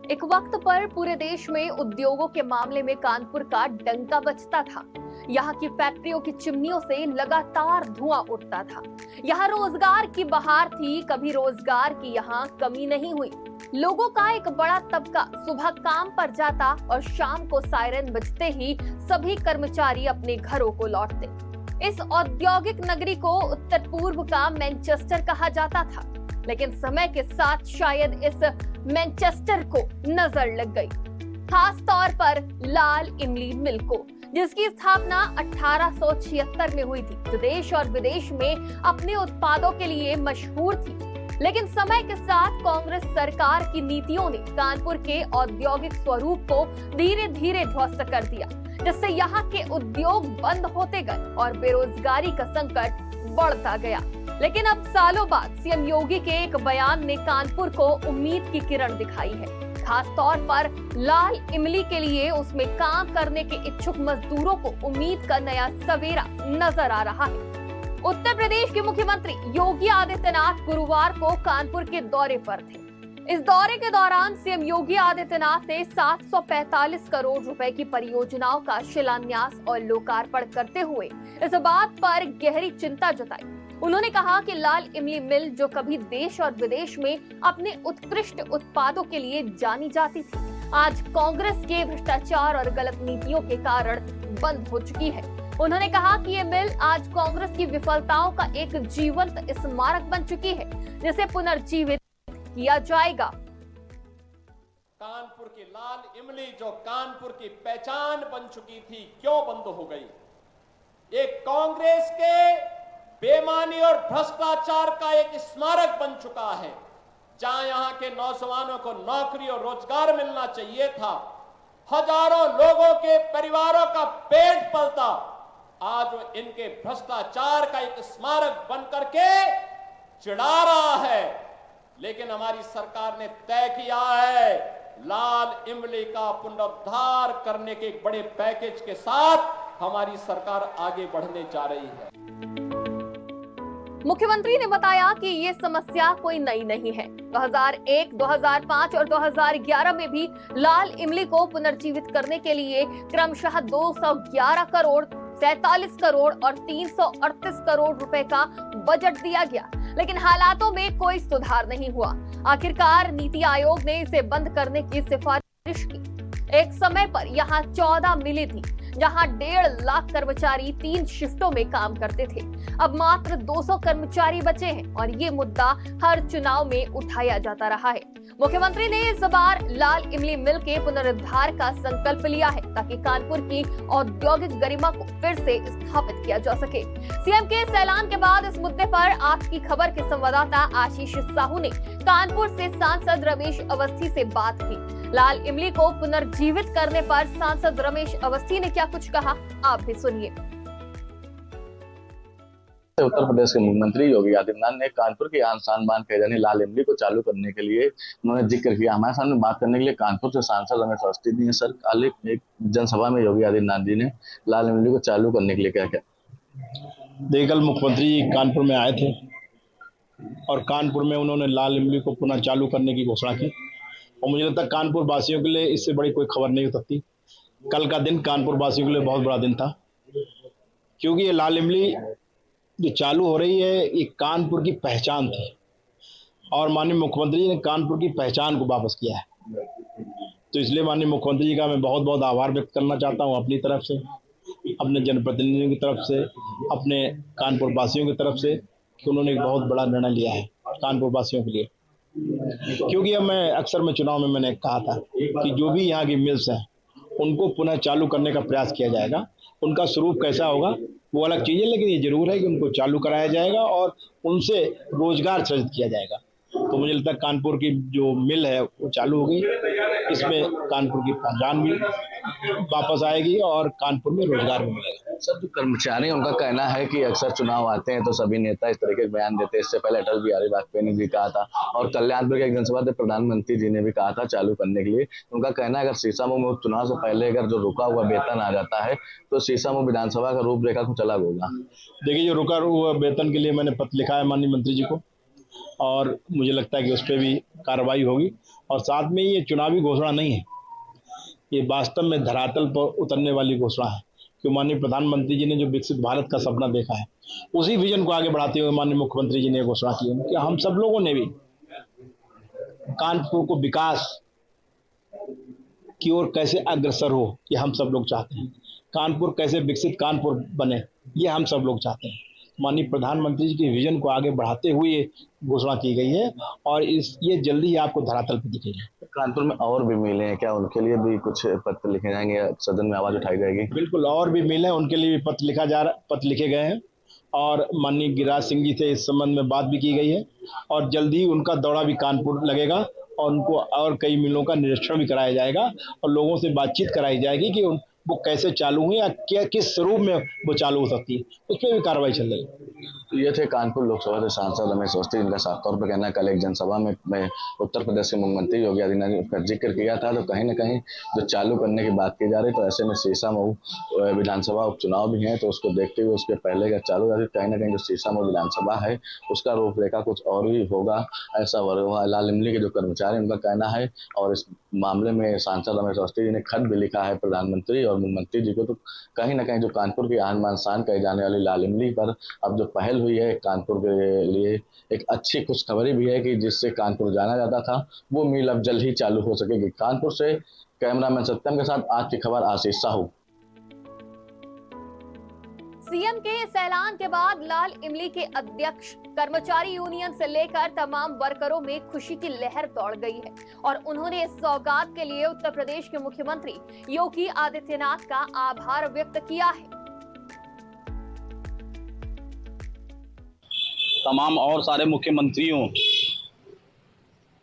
एक वक्त पर पूरे देश में उद्योगों के मामले में कानपुर का डंका बजता था। यहाँ की फैक्ट्रियों की चिमनियों से लगातार धुआं उठता था। यहाँ रोजगार की बहार थी, कभी रोजगार की यहाँ कमी नहीं हुई। लोगों का एक बड़ा तबका सुबह काम पर जाता और शाम को सायरन बजते ही सभी कर्मचारी अपने घरों को लौटते। इस औद्योगिक नगरी को उत्तर पूर्व का मैनचेस्टर कहा जाता था, लेकिन समय के साथ शायद इस मैनचेस्टर को नजर लग गई, खास तौर पर लाल इमली मिल को, जिसकी स्थापना 1876 में हुई थी, जो देश और विदेश में अपने उत्पादों के लिए मशहूर थी। लेकिन समय के साथ कांग्रेस सरकार की नीतियों ने कानपुर के औद्योगिक स्वरूप को धीरे धीरे ध्वस्त कर दिया, जिससे यहाँ के उद्योग बंद होते गए और बेरोजगारी का संकट बढ़ता गया। लेकिन अब सालों बाद सीएम योगी के एक बयान ने कानपुर को उम्मीद की किरण दिखाई है, खास तौर पर लाल इमली के लिए। उसमें काम करने के इच्छुक मजदूरों को उम्मीद का नया सवेरा नजर आ रहा है। उत्तर प्रदेश के मुख्यमंत्री योगी आदित्यनाथ गुरुवार को कानपुर के दौरे पर थे। इस दौरे के दौरान सीएम योगी आदित्यनाथ ने 745 करोड़ रुपए की परियोजनाओं का शिलान्यास और लोकार्पण करते हुए इस बात पर गहरी चिंता जताई। उन्होंने कहा कि लाल इमली मिल, जो कभी देश और विदेश में अपने उत्कृष्ट उत्पादों के लिए जानी जाती थी, आज कांग्रेस के भ्रष्टाचार और गलत नीतियों के कारण बंद हो चुकी है। उन्होंने कहा कि ये मिल आज कांग्रेस की विफलताओं का एक जीवंत स्मारक बन चुकी है, जिसे पुनर्जीवित किया जाएगा। कानपुर की लाल इमली, जो कानपुर की पहचान बन चुकी थी, क्यों बंद हो गई? एक कांग्रेस के बेईमानी और भ्रष्टाचार का एक स्मारक बन चुका है। जहां यहां के नौजवानों को नौकरी और रोजगार मिलना चाहिए था, हजारों लोगों के परिवारों का पेट पलता, आज वो इनके भ्रष्टाचार का एक स्मारक बन करके चिढ़ा रहा है। लेकिन हमारी सरकार ने तय किया है, लाल इमली का पुनरुद्धार करने के एक बड़े पैकेज के साथ हमारी सरकार आगे बढ़ने जा रही है। मुख्यमंत्री ने बताया कि ये समस्या कोई नई नहीं है। 2001, 2005 और 2011 में भी लाल इमली को पुनर्जीवित करने के लिए क्रमशः 211 करोड़, 47 करोड़ और 338 करोड़ रुपए का बजट दिया गया, लेकिन हालातों में कोई सुधार नहीं हुआ। आखिरकार नीति आयोग ने इसे बंद करने की सिफारिश की। एक समय पर यहाँ 14 मिलें थी, जहां 1.5 लाख कर्मचारी 3 शिफ्टों में काम करते थे। अब मात्र 200 कर्मचारी बचे हैं और ये मुद्दा हर चुनाव में उठाया जाता रहा है। मुख्यमंत्री ने इस बार लाल इमली मिल के पुनरुद्धार का संकल्प लिया है, ताकि कानपुर की औद्योगिक गरिमा को फिर से स्थापित किया जा सके। सीएम के इस ऐलान के बाद इस मुद्दे पर आपकी खबर के संवाददाता आशीष साहू ने कानपुर से सांसद रमेश अवस्थी से बात की। लाल इमली को पुनर्जीवित करने पर सांसद रमेश अवस्थी ने क्या कुछ कहा, आप भी सुनिए। उत्तर प्रदेश के मुख्यमंत्री योगी आदित्यनाथ ने कानपुर की आन शान बान कहे जाने लाल इमली को चालू करने के लिए उन्होंने जिक्र किया। हमारे सामने बात करने के लिए कानपुर से सांसद रमेश अवस्थी जी हैं। सर, कल एक जनसभा में योगी आदित्यनाथ जी ने लाल इमली को चालू करने के लिए क्या किया? देखिए, कल मुख्यमंत्री कानपुर में आए थे और कानपुर में उन्होंने लाल इमली को पुनः चालू करने की घोषणा की, और मुझे लगता है कानपुर वासियों के लिए इससे बड़ी कोई खबर नहीं हो सकती। कल का दिन कानपुर वासियों के लिए बहुत बड़ा दिन था, क्योंकि ये लाल इमली जो चालू हो रही है, ये कानपुर की पहचान थी और माननीय मुख्यमंत्री जी ने कानपुर की पहचान को वापस किया है। तो इसलिए माननीय मुख्यमंत्री जी का मैं बहुत बहुत आभार व्यक्त करना चाहता हूँ, अपनी तरफ से, अपने जनप्रतिनिधियों की तरफ से, अपने कानपुर वासियों की तरफ से, कि उन्होंने एक बहुत बड़ा निर्णय लिया है कानपुर वासियों के लिए। क्योंकि अब मैं अक्सर में चुनाव में मैंने कहा था कि जो भी यहाँ की मिल्स हैं उनको पुनः चालू करने का प्रयास किया जाएगा। उनका स्वरूप कैसा होगा वो अलग चीज़ है, लेकिन ये जरूर है कि उनको चालू कराया जाएगा और उनसे रोजगार सृजित किया जाएगा। तो मुझे लगता है कानपुर की जो मिल है वो चालू हो गई, इसमें कानपुर की पहचान भी वापस आएगी और कानपुर में रोजगार भी मिलेगा। सर, जो कर्मचारी उनका कहना है कि अक्सर चुनाव आते हैं तो सभी नेता इस तरह के बयान देते हैं। इससे पहले अटल बिहारी वाजपेयी ने भी कहा था और कल्याणपुर के एक जनसभा में प्रधानमंत्री जी ने भी कहा था चालू करने के लिए। उनका कहना है अगर शीशामऊ में चुनाव से पहले अगर जो रुका हुआ वेतन आ जाता है तो शीशामऊ विधानसभा का रूपरेखा कुछ अलग होगा। देखिए, जो रुका हुआ वेतन के लिए मैंने पत्र लिखा है माननीय मंत्री जी को, और मुझे लगता है कि उस पर भी कार्रवाई होगी और साथ में ये चुनावी घोषणा नहीं है, ये वास्तव में धरातल पर उतरने वाली घोषणा है कि माननीय प्रधानमंत्री जी ने जो विकसित भारत का सपना देखा है, उसी विजन को आगे बढ़ाते हुए माननीय मुख्यमंत्री जी ने घोषणा की है कि हम सब लोगों ने भी कानपुर को विकास की ओर कैसे अग्रसर हो, ये हम सब लोग चाहते हैं। कानपुर कैसे विकसित कानपुर बने, ये हम सब लोग चाहते हैं। माननीय प्रधानमंत्री जी के विजन को आगे बढ़ाते हुए ये घोषणा की गई है और ये जल्दी ही आपको धरातल पर दिखेगी। कानपुर में और भी मिले हैं क्या, उनके लिए भी कुछ पत्र लिखे जाएंगे या सदन में आवाज उठाई जाएगी? बिल्कुल, और भी मिले हैं, उनके लिए भी पत्र लिखे गए हैं और माननीय गिरिराज सिंह जी से इस संबंध में बात भी की गई है और जल्दी ही उनका दौरा भी कानपुर लगेगा और उनको और कई मिलों का निरीक्षण भी कराया जाएगा और लोगों से बातचीत कराई जाएगी कि वो कैसे चालू हुई या क्या किस स्वरूप में वो चालू हो सकती है, उस पर भी कार्रवाई चल रही है। ये थे कानपुर लोकसभा के सांसद रमेश अवस्थी, जिनका साफ तौर पर कहना है कल एक जनसभा में उत्तर प्रदेश के मुख्यमंत्री योगी आदित्यनाथ ने उसका जिक्र किया था। तो कहीं ना कहीं जो चालू करने की बात की जा रही, तो ऐसे में सीसामऊ विधानसभा उपचुनाव भी है, तो उसको देखते हुए उसके पहले का चालू जा रही, कहीं ना कहीं जो सीसामऊ विधानसभा है उसका रूपरेखा कुछ और ही होगा, ऐसा लाल इमली के जो कर्मचारी उनका कहना है। और इस मामले में सांसद रमेश अवस्थी जी ने खत भी लिखा है प्रधानमंत्री और मुख्यमंत्री जी को। तो कहीं ना कहीं जो कानपुर की आन बान शान कही जाने वाली लाल इमली पर अब जो पहल हुई है कानपुर के लिए, एक अच्छी खुशखबरी भी है कि जिससे कानपुर जाना जाता था वो मील अब जल्द ही चालू हो सकेगी। कानपुर से कैमरामैन सत्यम के साथ आज की खबर आशीष साहू। सीएम के इस ऐलान के बाद लाल इमली के अध्यक्ष, कर्मचारी यूनियन से लेकर तमाम वर्करों में खुशी की लहर दौड़ गई है और उन्होंने इस सौगात के लिए उत्तर प्रदेश के मुख्यमंत्री योगी आदित्यनाथ का आभार व्यक्त किया है। तमाम और सारे मुख्यमंत्रियों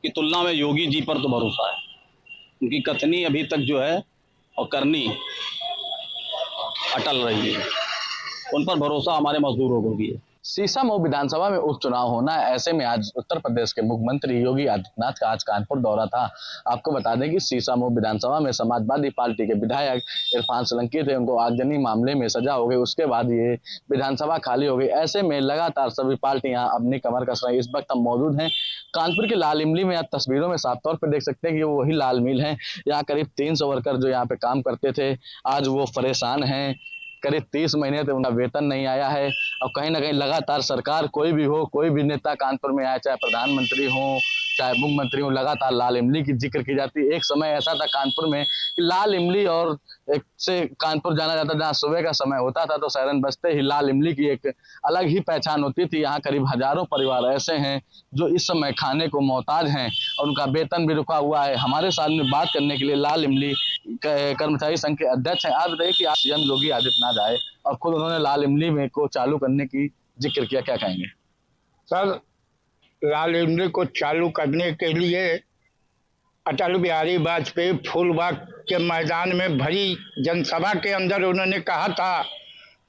की तुलना में योगी जी पर तो भरोसा है, उनकी कथनी अभी तक जो है और करनी अटल रही है, उन पर भरोसा हमारे मजदूरों को भी है। सीसामऊ विधानसभा में उपचुनाव होना है, ऐसे में आज उत्तर प्रदेश के मुख्यमंत्री योगी आदित्यनाथ का आज कानपुर दौरा था। आपको बता दें कि सीसामऊ विधानसभा में समाजवादी पार्टी के विधायक इरफान सोलंकी थे, उनको आगजनी मामले में सजा हो गई, उसके बाद ये विधानसभा खाली हो गई। ऐसे में लगातार सभी पार्टियां अपनी कमर कस रही। इस वक्त हम मौजूद हैं कानपुर के लाल इमली में। आप तस्वीरों में साफ तौर पर देख सकते हैं कि वो वही लाल मिल है। यहाँ करीब 300 वर्कर जो यहाँ पे काम करते थे, आज वो परेशान हैं। करीब 30 महीने से उनका वेतन नहीं आया है और कहीं ना कहीं लगातार सरकार कोई भी हो, कोई भी नेता कानपुर में आए, चाहे प्रधानमंत्री हो चाहे मुख्यमंत्री हो, लगातार लाल इमली की जिक्र की जाती है। एक समय ऐसा था कानपुर में कि लाल इमली और एक से कानपुर जाना जाता, जहाँ सुबह का समय होता था तो सायरन बजते ही लाल इमली की एक अलग ही पहचान होती थी। यहाँ करीब हजारों परिवार ऐसे हैं जो इस समय खाने को मोहताज हैं और उनका वेतन भी रुका हुआ है। हमारे साथ में बात करने के लिए लाल इमली कर्मचारी संघ के अध्यक्ष हैं। आप बताइए कि आज सीएम योगी आदित्यनाथ आए और खुद उन्होंने लाल इमली में को चालू करने की जिक्र किया, क्या कहेंगे? सर, लाल इमली को चालू करने के लिए अटल बिहारी वाजपेयी फूलबाग के मैदान में भरी जनसभा के अंदर उन्होंने कहा था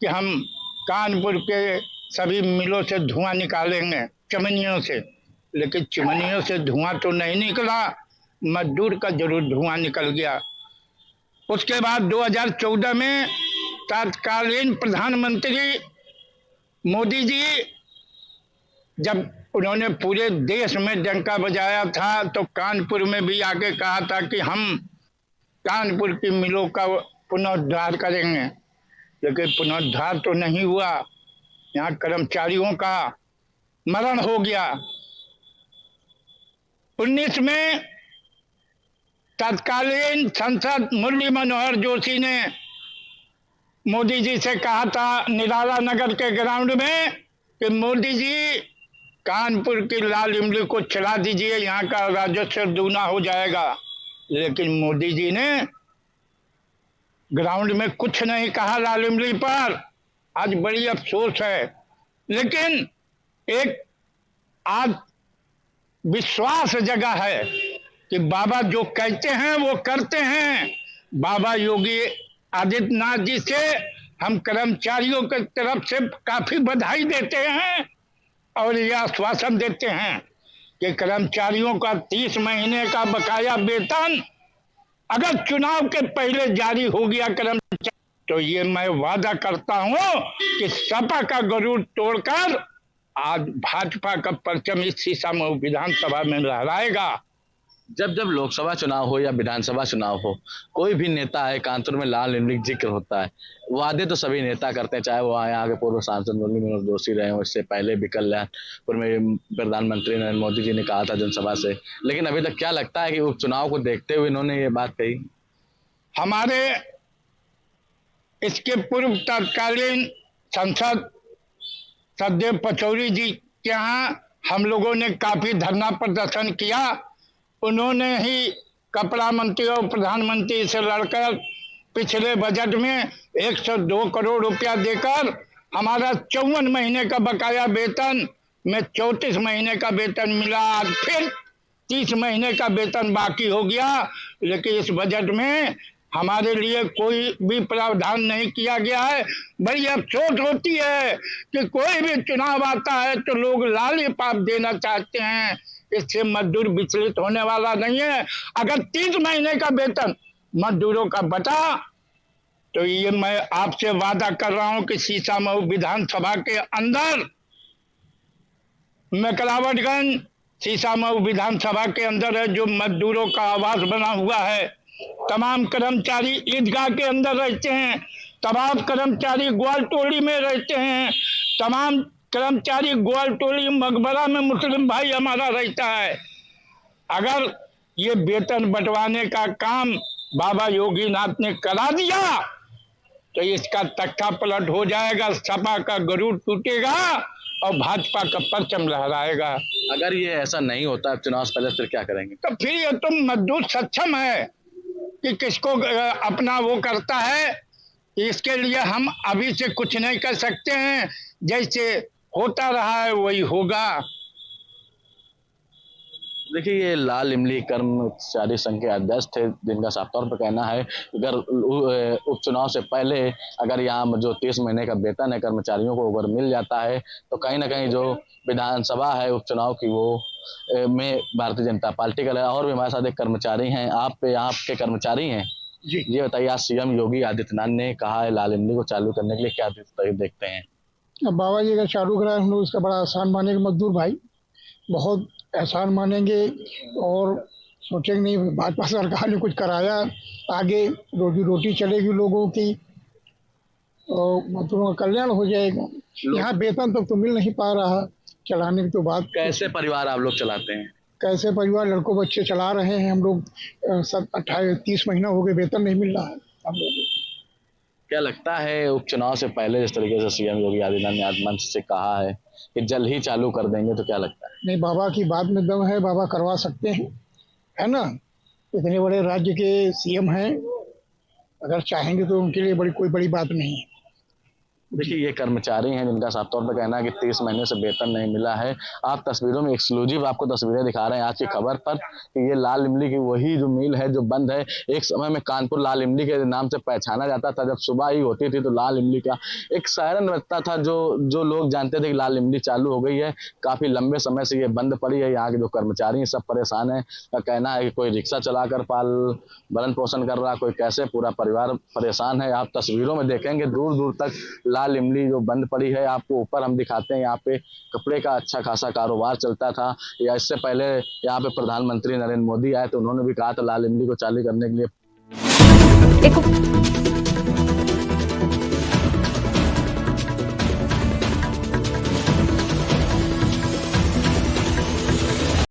कि हम कानपुर के सभी मिलों से धुआं निकालेंगे, चिमनियों से। लेकिन चिमनियों से धुआं तो नहीं निकला, मजदूर का जरूर धुआं निकल गया। उसके बाद 2014 में तत्कालीन प्रधानमंत्री मोदी जी जब उन्होंने पूरे देश में डंका बजाया था तो कानपुर में भी आके कहा था कि हम कानपुर की मिलों का पुनरुद्धार करेंगे। लेकिन पुनरुद्धार तो नहीं हुआ, यहाँ कर्मचारियों का मरण हो गया। 19 में तत्कालीन सांसद मुरली मनोहर जोशी ने मोदी जी से कहा था निराला नगर के ग्राउंड में कि मोदी जी कानपुर की लाल इमली को चला दीजिए, यहाँ का राजस्व दूना हो जाएगा। लेकिन मोदी जी ने ग्राउंड में कुछ नहीं कहा लाल इमली पर। आज बड़ी अफसोस है, लेकिन एक आज विश्वास जगा है कि बाबा जो कहते हैं वो करते हैं। बाबा योगी आदित्यनाथ जी से हम कर्मचारियों की तरफ से काफी बधाई देते हैं और यह आश्वासन देते हैं कि कर्मचारियों का 30 महीने का बकाया वेतन अगर चुनाव के पहले जारी हो गया कर्मचारी, तो ये मैं वादा करता हूं कि सपा का गरुड़ तोड़कर आज भाजपा का परचम इस सीसामऊ विधानसभा में लहराएगा। जब जब लोकसभा चुनाव हो या विधानसभा चुनाव हो, कोई भी नेता है, कानपुर में लाल इमली का जिक्र होता है। वादे तो सभी नेता करते हैं, चाहे वो यहाँ के पूर्व सांसद मुरली मनोहर जोशी रहे हो, इससे पहले भी कल्याणपुर में प्रधानमंत्री नरेंद्र मोदी जी ने कहा था जनसभा से। लेकिन अभी तक क्या लगता है कि उपचुनाव को देखते हुए इन्होंने ये बात कही? हमारे इसके पूर्व तत्कालीन सांसद सदैव पचौरी जी के यहाँ हम लोगों ने काफी धरना प्रदर्शन किया। उन्होंने ही कपड़ा मंत्री और प्रधानमंत्री से लड़कर पिछले बजट में 102 करोड़ रुपया देकर हमारा 54 महीने का बकाया वेतन में 34 महीने का वेतन मिला। आज फिर 30 महीने का वेतन बाकी हो गया, लेकिन इस बजट में हमारे लिए कोई भी प्रावधान नहीं किया गया है। बड़ी अफसोस होती है कि कोई भी चुनाव आता है तो लोग लॉलीपॉप देना चाहते हैं। इससे मजदूर विचलित होने वाला नहीं है। अगर 30 महीने का वेतन मजदूरों का बचा तो ये मैं आपसे वादा कर रहा हूं कि सीसामऊ विधानसभा के अंदर, मैकलावटगंज सीसामऊ विधानसभा के अंदर है जो मजदूरों का आवास बना हुआ है। तमाम कर्मचारी ईदगाह के अंदर रहते हैं, तमाम कर्मचारी ग्वालटोली में रहते हैं, तमाम कर्मचारी ग्वालटोली मकबरा में मुस्लिम भाई हमारा रहता है। अगर ये वेतन बंटवाने का काम बाबा योगीनाथ ने करा दिया तो इसका तख्ता पलट हो जाएगा, सपा का गरुड़ टूटेगा और भाजपा का परचम लहराएगा। अगर ये ऐसा नहीं होता चुनाव से पहले, फिर क्या करेंगे? तो फिर ये तो मजदूर सक्षम है कि किसको अपना वो करता है। इसके लिए हम अभी से कुछ नहीं कर सकते हैं, जैसे होता रहा है वही होगा। देखिए, ये लाल इमली कर्मचारी संघ के अध्यक्ष थे, जिनका साफ तौर पर कहना है अगर उपचुनाव से पहले अगर यहाँ जो 30 महीने का वेतन है कर्मचारियों को अगर मिल जाता है तो कहीं ना कहीं जो विधानसभा है उपचुनाव की वो में भारतीय जनता पार्टी का। और भी हमारे साथ एक कर्मचारी हैं, आप यहाँ के कर्मचारी हैं जी। ये बताइए, आज सीएम योगी आदित्यनाथ ने कहा है लाल इमली को चालू करने के लिए, क्या देखते हैं? अब बाबा जी का चालू कराए हम लोग इसका बड़ा आसान मानेंगे। मजदूर भाई बहुत एहसान मानेंगे और सोचेंगे नहीं भाजपा सरकार ने कुछ कराया, आगे रोजी रोटी चलेगी लोगों की और मजदूरों का कल्याण हो जाएगा। यहाँ वेतन तक तो मिल नहीं पा रहा, चलाने की तो बात। कैसे परिवार आप लोग चलाते हैं? कैसे परिवार, लड़कों बच्चे चला रहे हैं हम लोग। 28-30 महीना हो गए वेतन नहीं मिल रहा है हम लोगों को। क्या लगता है उपचुनाव से पहले जिस तरीके से सीएम योगी आदित्यनाथ ने आज मंच से कहा है कि जल्द ही चालू कर देंगे, तो क्या लगता है? नहीं, बाबा की बात में दम है, बाबा करवा सकते हैं, है ना। इतने बड़े राज्य के सीएम हैं, अगर चाहेंगे तो उनके लिए कोई बड़ी बात नहीं है। देखिए, ये कर्मचारी हैं जिनका साफ तौर पर कहना है कि 30 महीने से वेतन नहीं मिला है। आप तस्वीरों में एक्सक्लूसिव आपको तस्वीरें दिखा रहे हैं आज की खबर पर कि ये लाल इमली की वही जो मिल है जो बंद है। एक समय में कानपुर लाल इमली के नाम से पहचाना जाता था। जब सुबह ही होती थी तो लाल इमली का एक सायरन बजता था, जो लोग जानते थे कि लाल इमली चालू हो गई है। काफी लंबे समय से ये बंद पड़ी है। यहाँ के जो कर्मचारी हैं सब परेशान है। का कहना है कि कोई रिक्शा चलाकर भरण पोषण कर रहा, कोई कैसे, पूरा परिवार परेशान है। आप तस्वीरों में देखेंगे दूर दूर तक लाल इमली जो बंद पड़ी है। आपको ऊपर हम दिखाते हैं, यहाँ पे कपड़े का अच्छा खासा कारोबार चलता था। या इससे पहले यहाँ पे प्रधानमंत्री नरेंद्र मोदी आए तो उन्होंने भी कहा था लाल इमली को चालू करने के लिए।